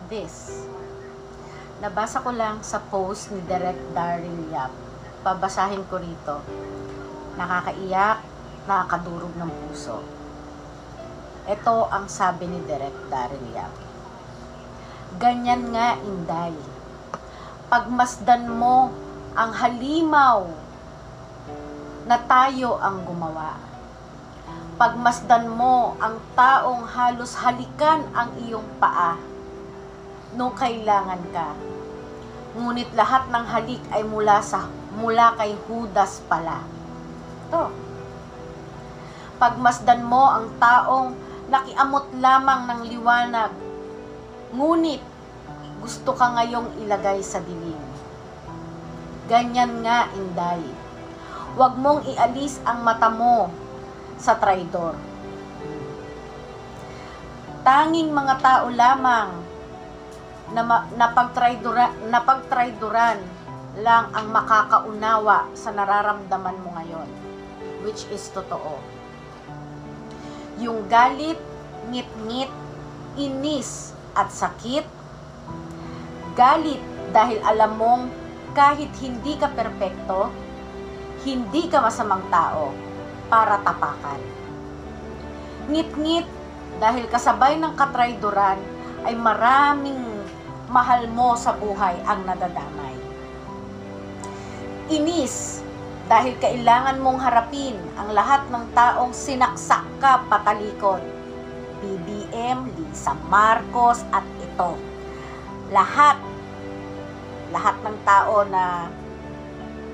this. Nabasa ko lang sa post ni Direk Daryl Yap. Pabasahin ko rito. Nakakaiyak, nakakadurog ng puso. Ito ang sabi ni Direk Daryl Yap. Ganyan nga, Inday. Pagmasdan mo ang halimaw na tayo ang gumawa. Pagmasdan mo ang taong halos halikan ang iyong paa nung kailangan ka. Ngunit lahat ng halik ay mula kay Judas pala. Ito. Pagmasdan mo ang taong nakiamot lamang ng liwanag, ngunit gusto ka ngayong ilagay sa dilim. Ganyan nga, Inday. Huwag mong ialis ang mata mo sa traidor. Tanging mga tao lamang na pagtraidoran lang ang makakaunawa sa nararamdaman mo ngayon, which is totoo. Yung galit, ngit-ngit, inis at sakit. Galit dahil alam mong kahit hindi ka perpekto, hindi ka masamang tao para tapakan. Ngit-ngit dahil kasabay ng katraidoran ay maraming mahal mo sa buhay ang nadadamay. Inis dahil kailangan mong harapin ang lahat ng taong sinaksak ka patalikod. BBM, Lisa Marcos at ito. Lahat ng tao na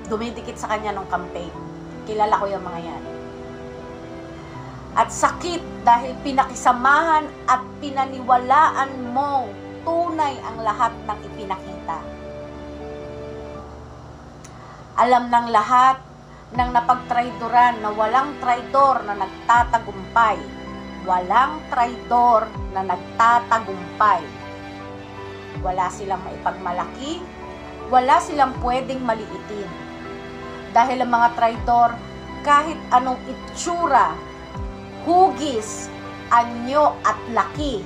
dumidikit sa kanya nung campaign. Kilala ko yung mga yan. At sakit dahil pinakisamahan at pinaniwalaan mong tunay ang lahat ng ipinakita. Alam ng lahat ng napagtraidoran na walang traidor na nagtatagumpay. Walang traidor na nagtatagumpay. Wala silang maipagmalaki, wala silang pwedeng maliitin. Dahil ang mga traidor, kahit anong itsura, hugis, anyo at laki,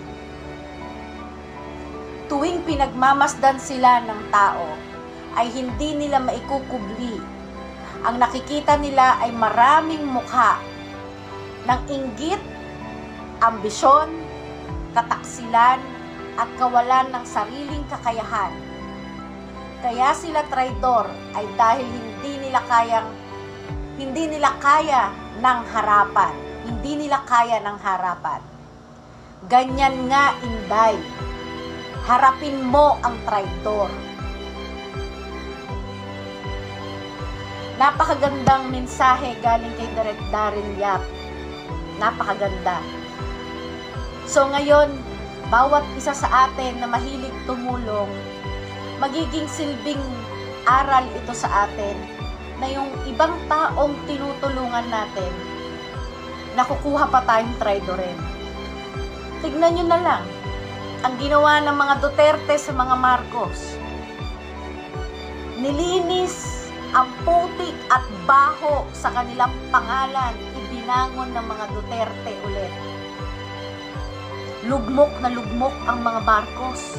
tuwing pinagmamasdan sila ng tao, ay hindi nila maikukubli. Ang nakikita nila ay maraming mukha ng inggit, ambisyon, kataksilan, at kawalan ng sariling kakayahan. Kaya sila traidor ay dahil hindi nila kaya ng harapan. Hindi nila kaya ng harapan. Ganyan nga, Inday. Harapin mo ang traidor. Napakagandang mensahe galing kay Direk Daryl Yap. Napakaganda. So ngayon, bawat isa sa atin na mahilig tumulong, magiging silbing aral ito sa atin na yung ibang taong tinutulungan natin, nakukuha pa tayong traidorin. Tignan nyo na lang ang ginawa ng mga Duterte sa mga Marcos. Nilinis ang putik at baho sa kanilang pangalan, ibinangon ng mga Duterte ulit. Lugmok na lugmok ang mga Marcos.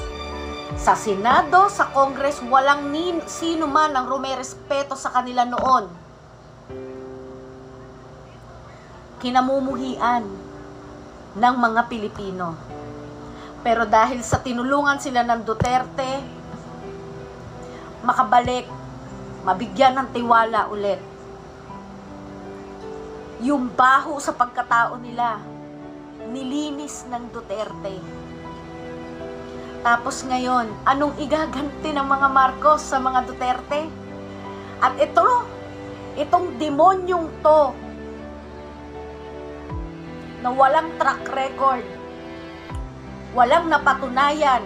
Sa Senado, sa Congress, walang sino man ang rumerespeto sa kanila noon. Kinamumuhian ng mga Pilipino. Pero dahil sa tinulungan sila ng Duterte, makabalik, mabigyan ng tiwala ulit. Yung baho sa pagkatao nila, nilinis ng Duterte. Tapos ngayon, anong igaganti ng mga Marcos sa mga Duterte? At itong demonyong to, na walang track record, walang napatunayan,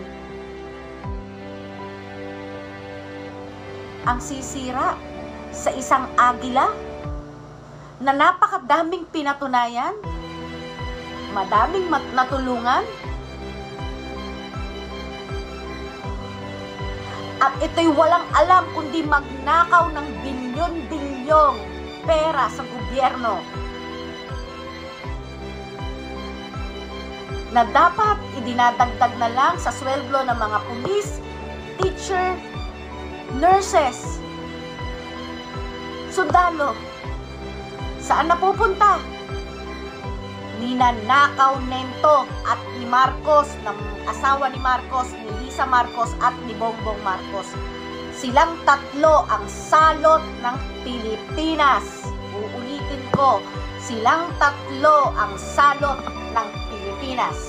ang sisira sa isang agila na napakadaming pinatunayan, madaming natulungan, at ito'y walang alam kundi magnakaw ng bilyon-bilyong pera sa gobyerno. na dapat idinadagdag na lang sa sweldo ng mga pulis, teacher, nurses, sundalo. Saan napupunta? Ninanakaw nento at ni Marcos, ng asawa ni Marcos, ni Lisa Marcos at ni Bongbong Marcos. Silang tatlo ang salot ng Pilipinas. Uulitin ko, silang tatlo ang salot ng Pilipinas.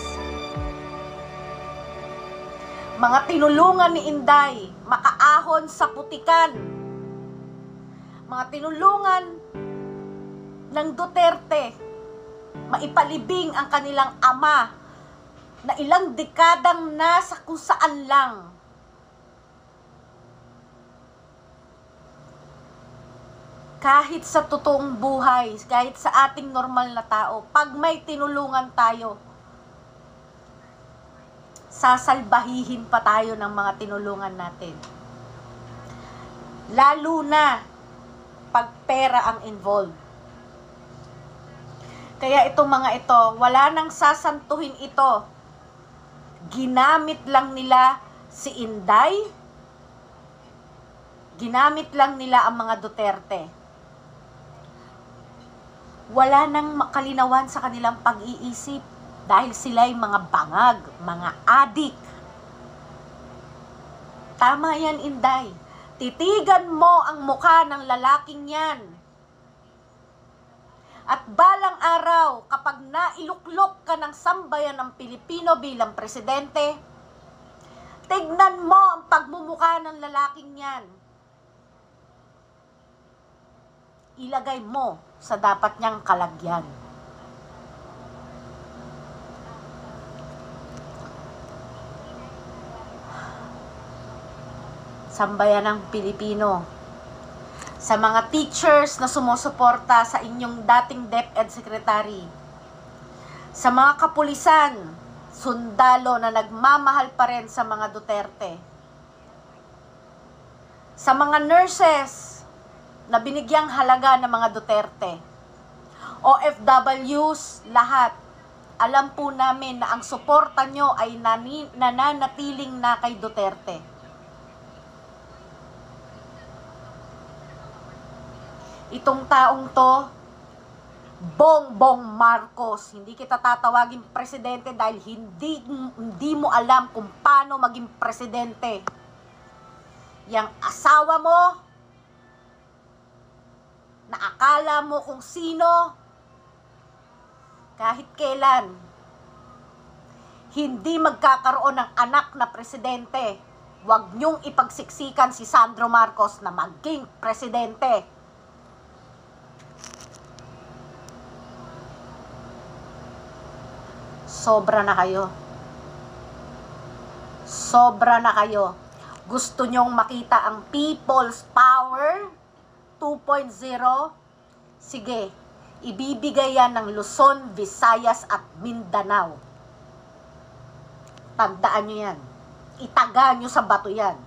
Mga tinulungan ni Inday makaahon sa putikan. Mga tinulungan ng Duterte maipalibing ang kanilang ama na ilang dekadang nasa kung saan lang. Kahit sa totoong buhay, kahit sa ating normal na tao, pag may tinulungan tayo, sasalbahihin pa tayo ng mga tinulungan natin. Lalo na pag pera ang involved. Kaya itong mga ito, wala nang sasantuhin ito. Ginamit lang nila si Inday, ginamit lang nila ang mga Duterte. Wala nang makalinawan sa kanilang pag-iisip dahil sila'y mga bangag, mga adik. Tama yan, Inday. Titigan mo ang mukha ng lalaking yan. At balang araw, kapag nailuklok ka ng sambayan ng Pilipino bilang presidente, tignan mo ang pagmumukha ng lalaking yan. Ilagay mo sa dapat niyang kalagyan. Sambayan ng Pilipino. Sa mga teachers na sumusuporta sa inyong dating DepEd Secretary, sa mga kapulisan, sundalo na nagmamahal pa rin sa mga Duterte, sa mga nurses na binigyang halaga ng mga Duterte, OFWs, lahat, alam po namin na ang suporta nyo ay nananatiling na kay Duterte. Itong taong to, Bongbong Marcos, hindi kita tatawagin presidente dahil hindi mo alam kung paano maging presidente. Yang asawa mo, na akala mo kung sino, kahit kailan, hindi magkakaroon ng anak na presidente. Huwag niyong ipagsiksikan si Sandro Marcos na maging presidente. Sobra na kayo. Sobra na kayo. Gusto nyong makita ang People's Power 2.0? Sige, ibibigay yan ng Luzon, Visayas at Mindanao. Tandaan nyo yan. Itaga nyo sa bato yan.